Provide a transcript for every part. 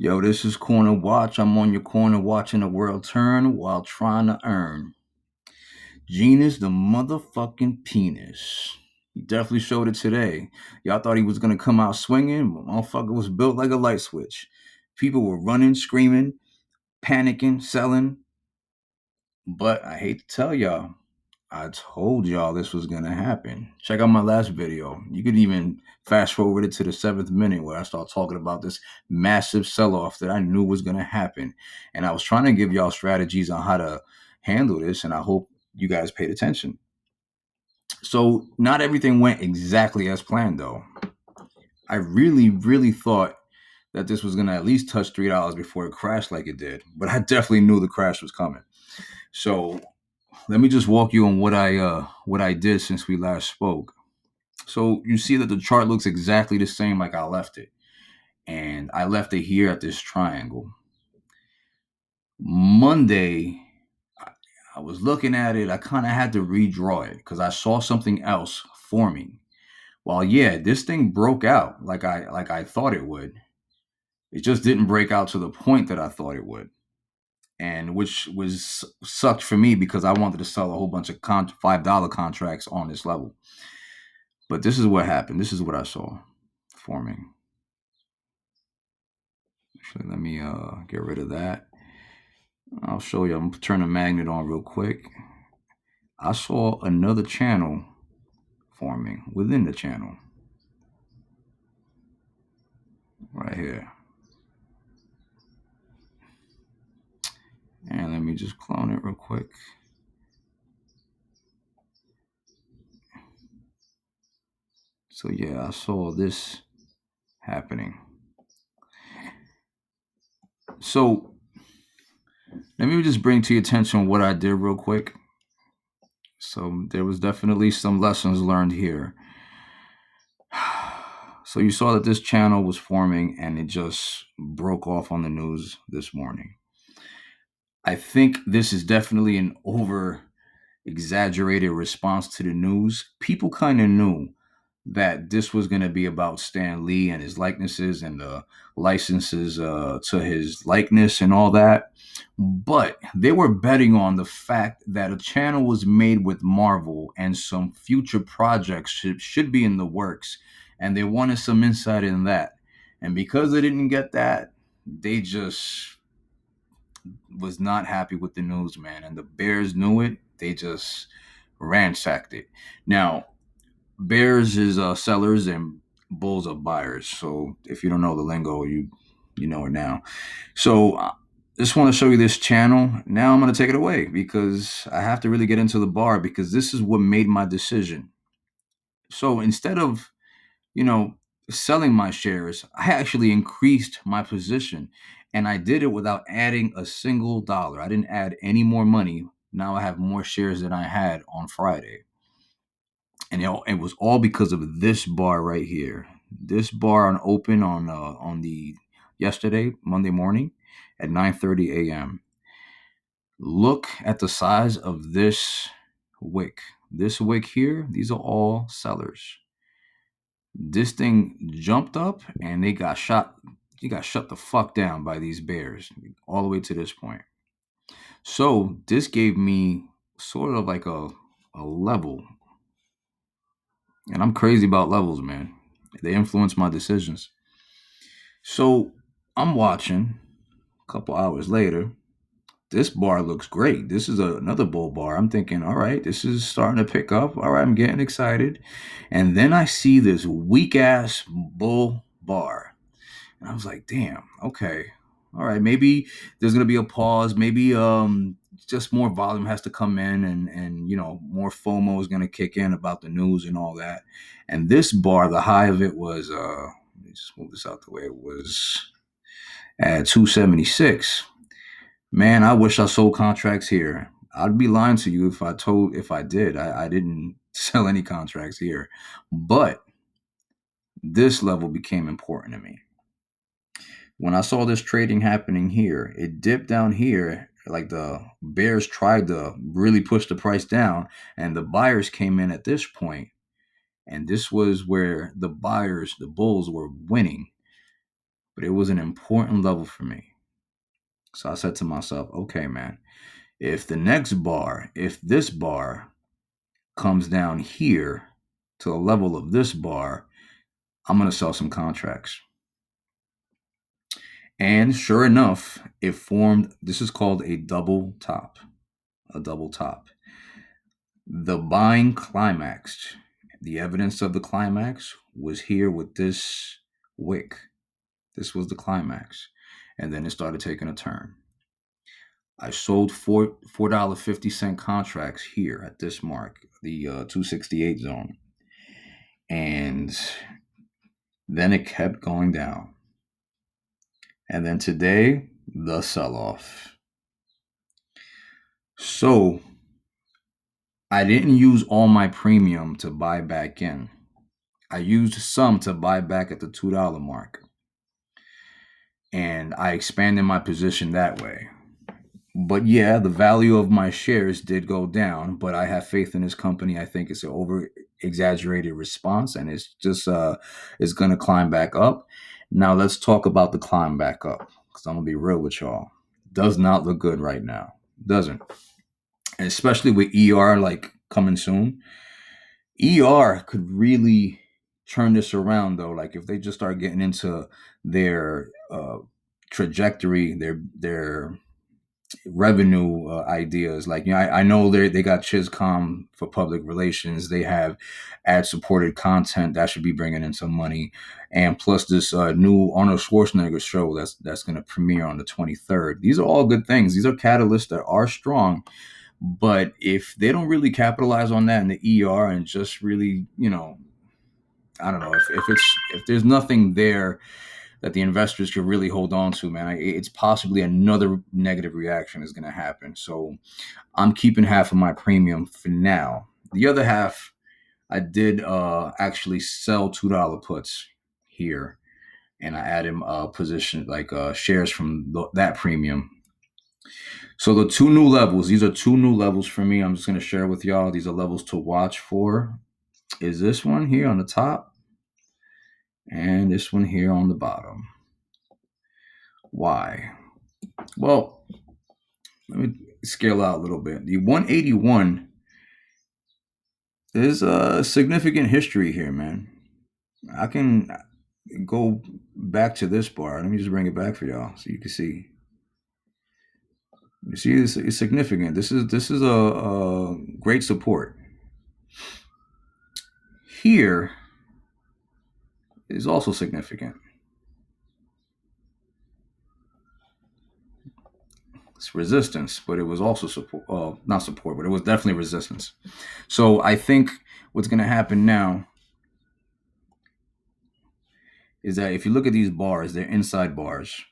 Yo, this is Corner Watch. I'm on your corner watching the world turn while trying to earn. Genus the motherfucking penis. He definitely showed it today. Y'all thought he was gonna come out swinging, but motherfucker was built like a light switch. People were running, screaming, panicking, selling. But I hate to tell y'all, I told y'all this was gonna happen. Check out my last video. You could even fast forward it to the 7th minute where I start talking about this massive sell-off that I knew was gonna happen. And I was trying to give y'all strategies on how to handle this, and I hope you guys paid attention. So not everything went exactly as planned though. I really, really thought that this was gonna at least touch $3 before it crashed like it did. But I definitely knew the crash was coming. So let me just walk you on what I did since we last spoke. So you see that the chart looks exactly the same like I left it. And I left it here at this triangle. Monday, I was looking at it. I kind of had to redraw it because I saw something else forming. Well, yeah, this thing broke out like I thought it would. It just didn't break out to the point that I thought it would. And which was sucked for me because I wanted to sell a whole bunch of $5 contracts on this level. But this is what happened. This is what I saw forming. Actually, let me get rid of that. I'll show you. I'm gonna turn the magnet on real quick. I saw another channel forming within the channel right here. And let me just clone it real quick. So yeah, I saw this happening. So let me just bring to your attention what I did real quick. So there was definitely some lessons learned here. So you saw that this channel was forming and it just broke off on the news this morning. I think this is definitely an over exaggerated response to the news. People kind of knew that this was going to be about Stan Lee and his likenesses and the licenses to his likeness and all that. But they were betting on the fact that a channel was made with Marvel and some future projects should be in the works. And they wanted some insight in that. And because they didn't get that, they just was not happy with the news, man. And the Bears knew it. They just ransacked it. Now, Bears is sellers and Bulls are buyers. So if you don't know the lingo, you know it now. So just want to show you this channel. Now I'm going to take it away because I have to really get into the bar because this is what made my decision. So instead of, you know, selling my shares, I actually increased my position and I did it without adding a single dollar. I didn't add any more money. Now I have more shares than I had on Friday. And it was all because of this bar right here. This bar on open on the yesterday, Monday morning at 9:30 a.m. Look at the size of this wick. This wick here, these are all sellers. This thing jumped up and they got shot. He got shut the fuck down by these bears all the way to this point. So this gave me sort of like a level. And I'm crazy about levels, man. They influence my decisions. So I'm watching a couple hours later. This bar looks great. This is another bull bar. I'm thinking, all right, this is starting to pick up. All right, I'm getting excited. And then I see this weak ass bull bar. And I was like, damn, okay. All right, maybe there's gonna be a pause. Maybe just more volume has to come in and more FOMO is gonna kick in about the news and all that. And this bar, the high of it was let me just move this out the way. It was at 276. Man, I wish I sold contracts here. I'd be lying to you if I did. I didn't sell any contracts here. But this level became important to me. When I saw this trading happening here, it dipped down here. Like the bears tried to really push the price down, and the buyers came in at this point, and this was where the buyers, the bulls, were winning. but it was an important level for me. So I said to myself, okay, man, if this bar comes down here to the level of this bar, I'm going to sell some contracts. And sure enough, it formed, this is called a double top. A double top. The buying climaxed. The evidence of the climax was here with this wick. This was the climax. And then it started taking a turn. I sold $4.50 contracts here at this mark, the 268 zone. And then it kept going down. And then today, the sell off. So I didn't use all my premium to buy back in. I used some to buy back at the $2 mark. And I expanded my position that way. But yeah, the value of my shares did go down, but I have faith in this company. I think it's an over exaggerated response and it's gonna climb back up. Now let's talk about the climb back up. Because I'm gonna be real with y'all. Does not look good right now. Doesn't. And especially with ER like coming soon. ER could really turn this around though. Like if they just start getting into their trajectory, their revenue ideas. Like, I know they got Chiscom for public relations. They have ad supported content that should be bringing in some money, and plus this new Arnold Schwarzenegger show that's going to premiere on the 23rd. These are all good things. These are catalysts that are strong. But if they don't really capitalize on that in the ER and just really, I don't know, if there's nothing there that the investors could really hold on to, man, it's possibly another negative reaction is going to happen. So I'm keeping half of my premium for now. The other half, I did actually sell $2 puts here, and I added position like shares from that premium. So the two new levels, these are two new levels for me. I'm just going to share with y'all. These are levels to watch for. Is this one here on the top and this one here on the bottom. Why? Well, let me scale out a little bit. The 181 is a significant history here, man. I can go back to this bar. Let me just bring it back for y'all so you can see. You see, it's significant. This is a great support. Here is also significant. It's resistance, but it was also support. Not support, but it was definitely resistance. So I think what's going to happen now is that if you look at these bars, they're inside bars.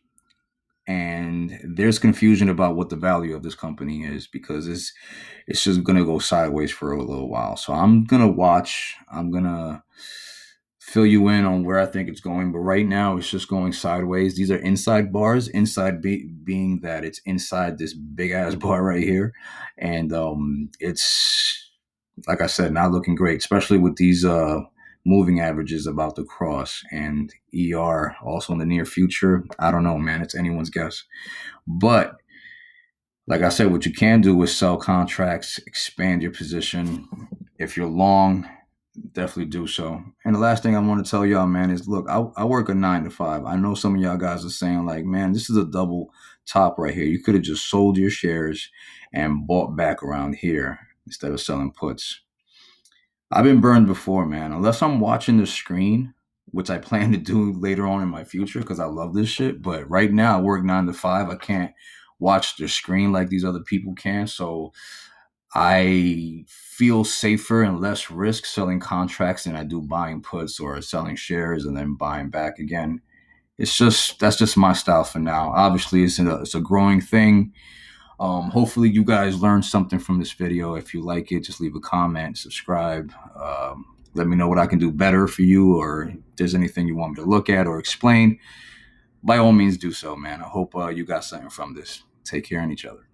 And there's confusion about what the value of this company is because it's just going to go sideways for a little while. So I'm going to watch. I'm going to fill you in on where I think it's going. But right now, it's just going sideways. These are inside bars, inside being that it's inside this big ass bar right here. And it's, like I said, not looking great, especially with these moving averages about to cross, and ER also in the near future. I don't know, man. It's anyone's guess. But like I said, what you can do is sell contracts, expand your position. If you're long, definitely do so. And the last thing I want to tell y'all, man, is look, I work a 9 to 5. I know some of y'all guys are saying like, man, this is a double top right here. You could have just sold your shares and bought back around here instead of selling puts. I've been burned before, man. Unless I'm watching the screen, which I plan to do later on in my future because I love this shit. But right now, I work 9 to 5. I can't watch the screen like these other people can. So I feel safer and less risk selling contracts than I do buying puts or selling shares and then buying back again. That's just my style for now. Obviously, it's a growing thing. Hopefully you guys learned something from this video. If you like it, just leave a comment, subscribe. Let me know what I can do better for you, or if there's anything you want me to look at or explain. By all means, do so, man. I hope you got something from this. Take care of each other.